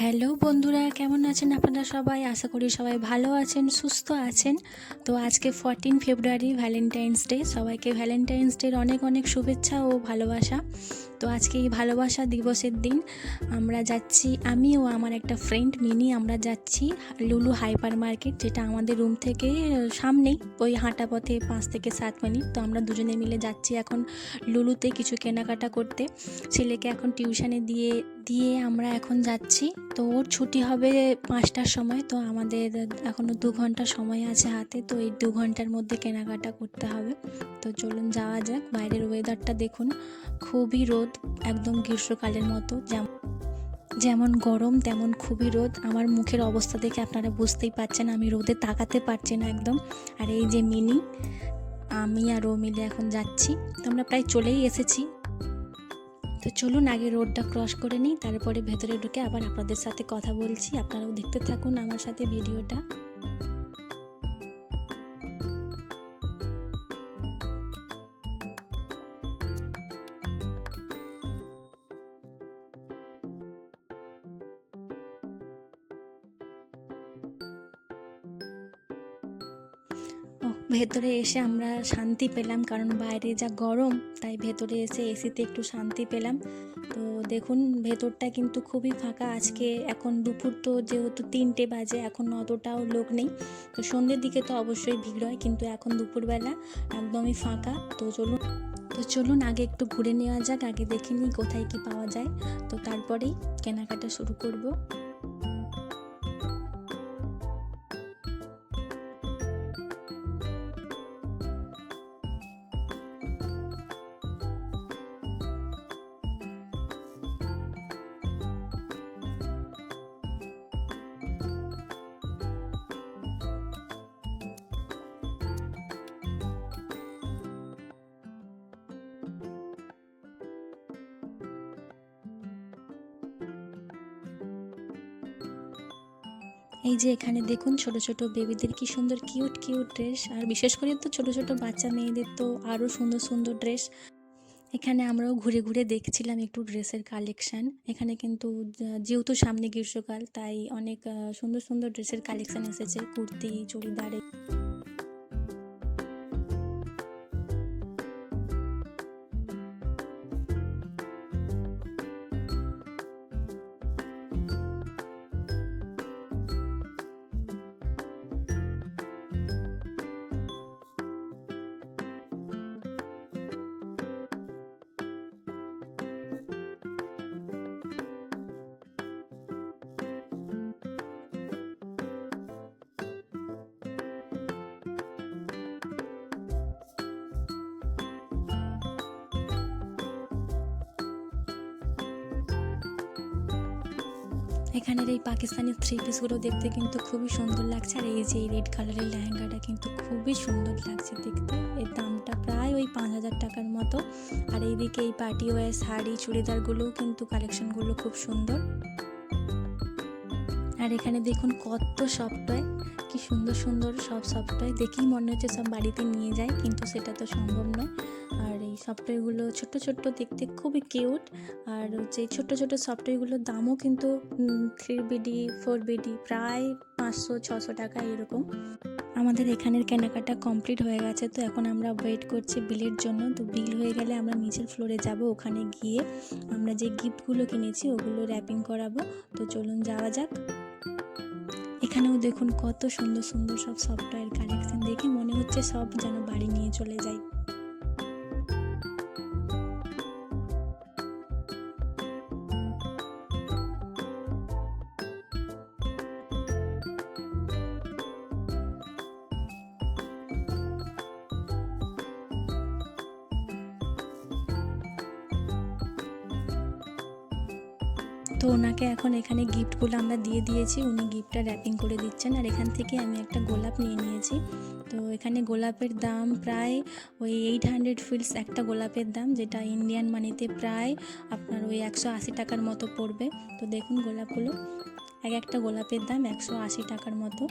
Hello বন্ধুরা, কেমন আছেন আপনারা সবাই? আশা করি সবাই ভালো আছেন, সুস্থ আছেন। তো আজকে 14 ফেব্রুয়ারি ভ্যালেন্টাইন্স ডে। সবাইকে ভ্যালেন্টাইন্স ডের অনেক অনেক শুভেচ্ছা ও ভালোবাসা। তো আজকে এই ভালোবাসা দিবসের দিন আমরা যাচ্ছি, আমি ও আমার একটা ফ্রেন্ড মিনি, আমরা যাচ্ছি লুলু হাইপার মার্কেট, যেটা আমাদের রুম থেকে সামনেই, ওই হাঁটা পথে 5 থেকে 7 মিনিট। তো আমরা দুজনে মিলে যাচ্ছি এখন লুলুতে কিছু কেনাকাটা করতে। ছেলেকে এখন টিউশনে দিয়ে দিয়ে আমরা এখন যাচ্ছি। তো ওর ছুটি হবে 5টার সময়। তো আমাদের এখনও 2 ঘন্টা সময় আছে হাতে। তো এই 2 ঘন্টার মধ্যে কেনাকাটা করতে হবে। তো চলুন যাওয়া যাক। বাইরের ওয়েদারটা দেখুন, খুবই রোদ, একদম গ্রীষ্মকালের মতো। যেমন গরম তেমন খুবই রোদ। আমার মুখের অবস্থা দেখে আপনারা বুঝতেই পারছেন, আমি রোদে তাকাতে পারছি না একদম। আর এই যে মিনি, আমি আর ও মিলে এখন যাচ্ছি। তো আমরা প্রায় চলেই এসেছি। তো চলুন আগে রোডটা ক্রস করে নিই, তারপরে ভেতরে ঢুকে আবার আপনাদের সাথে কথা বলছি। আপনারাও দেখতে থাকুন আমার সাথে ভিডিওটা। ভেতরে এসে আমরা শান্তি পেলাম, কারণ বাইরে যা গরম, তাই ভেতরে এসে এসিতে একটু শান্তি পেলাম। তো দেখুন ভেতরটা কিন্তু খুবই ফাঁকা আজকে। এখন দুপুর, তো যেহেতু 3টে বাজে, এখন অতটাও লোক নেই। তো সন্ধ্যের দিকে তো অবশ্যই ভিড় হয়, কিন্তু এখন দুপুরবেলা একদমই ফাঁকা। তো চলুন আগে একটু ঘুরে নেওয়া যাক, আগে দেখে নিই কোথায় কি পাওয়া যায়। তো তারপরেই কেনাকাটা শুরু করব। এই যে এখানে দেখুন, ছোট ছোট বেবিদের কি সুন্দর কিউট কিউট ড্রেস, আর বিশেষ করে তো ছোট ছোট বাচ্চা মেয়েদের তো আরও সুন্দর সুন্দর ড্রেস। এখানে আমরাও ঘুরে ঘুরে দেখছিলাম একটু ড্রেসের কালেকশন। এখানে কিন্তু যেহেতু সামনে গ্রীষ্মকাল, তাই অনেক সুন্দর সুন্দর ড্রেসের কালেকশন এসেছে, কুর্তি, চুড়িদার। এখানের এই পাকিস্তানি 3 পিসগুলো দেখতে কিন্তু খুবই সুন্দর লাগছে। আর এই যে এই রেড কালারের লেহেঙ্গাটা কিন্তু খুবই সুন্দর লাগছে দেখতে। এর দামটা প্রায় ওই 5,000 টাকার মতো। আর এইদিকে এই পার্টি ওয়্যার শাড়ি, চুড়িদারগুলোও কিন্তু কালেকশনগুলো খুব সুন্দর। আর এখানে দেখুন কত সফট টয়, কি সুন্দর সুন্দর সব সফট টয়। দেখেই মনে হচ্ছে সব বাড়িতে নিয়ে যায়, কিন্তু সেটা তো সম্ভব নয়। আর এই সফটওয়্যারগুলো ছোট্ট ছোট্ট, দেখতে খুবই কিউট। আর হচ্ছে এই ছোট্ট ছোট্ট সফটওয়্যারগুলোর দামও কিন্তু 3BD 4BD প্রায় 500-600 টাকা এরকম। আমাদের এখানের কেনাকাটা কমপ্লিট হয়ে গেছে। তো এখন আমরা ওয়েট করছি বিলের জন্য। তো বিল হয়ে গেলে আমরা নিচের ফ্লোরে যাব, ওখানে গিয়ে আমরা যে গিফটগুলো কিনেছি ওগুলো র্যাপিং করাবো। তো চলুন যাওয়া যাক। এখানেও দেখুন কত সুন্দর সুন্দর সব সফটওয়্যার কালেকশন, দেখে মনে হচ্ছে সব যেন বাড়ি নিয়ে চলে যাই। তো ওনাকে এখন এখানে গিফটগুলো আমরা দিয়ে দিয়েছি, উনি গিফটটা র্যাপিং করে দিচ্ছেন। আর এখান থেকে আমি একটা গোলাপ নিয়ে নিয়েছি। তো এখানে গোলাপের দাম প্রায় ওই 800 ফিলস একটা গোলাপের দাম, যেটা ইন্ডিয়ান মানিতে প্রায় আপনার ওই 180 টাকার মতো পড়বে। তো দেখুন গোলাপগুলো, এক একটা গোলাপের দাম 180 টাকার মতো।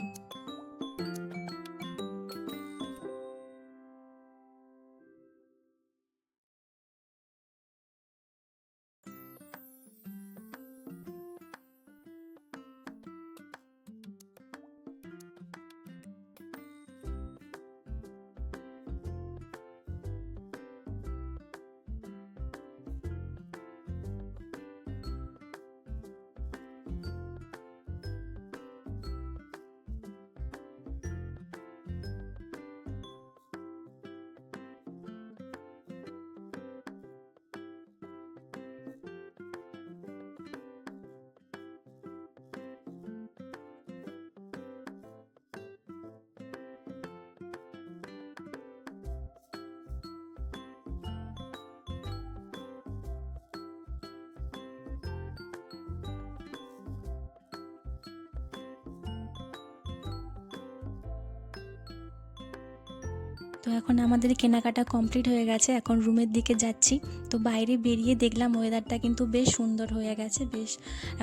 তো এখন আমাদের কেনাকাটা কমপ্লিট হয়ে গেছে, এখন রুমের দিকে যাচ্ছি। তো বাইরে বেরিয়ে দেখলাম ওয়েদারটা কিন্তু বেশ সুন্দর হয়ে গেছে, বেশ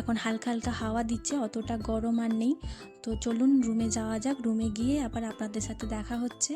এখন হালকা হালকা হাওয়া দিচ্ছে, অতটা গরম আর নেই। তো চলুন রুমে যাওয়া যাক, রুমে গিয়ে আবার আপনাদের সাথে দেখা হচ্ছে।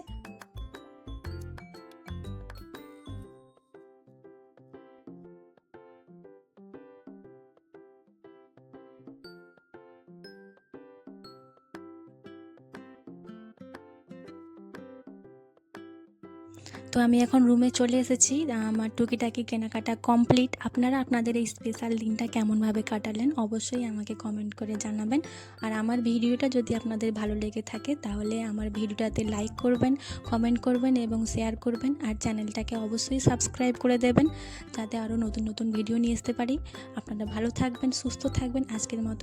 তো আমি এখন রুমে চলে এসেছি, আমার টুকিটাকি কেনাকাটা কমপ্লিট। আপনারা আপনাদের এই স্পেশাল দিনটা কেমনভাবে কাটালেন অবশ্যই আমাকে কমেন্ট করে জানাবেন। আর আমার ভিডিওটা যদি আপনাদের ভালো লেগে থাকে তাহলে আমার ভিডিওটাতে লাইক করবেন, কমেন্ট করবেন এবং শেয়ার করবেন। আর চ্যানেলটাকে অবশ্যই সাবস্ক্রাইব করে দেবেন যাতে আরও নতুন নতুন ভিডিও নিয়ে আসতে পারি। আপনারা ভালো থাকবেন, সুস্থ থাকবেন। আজকের মতো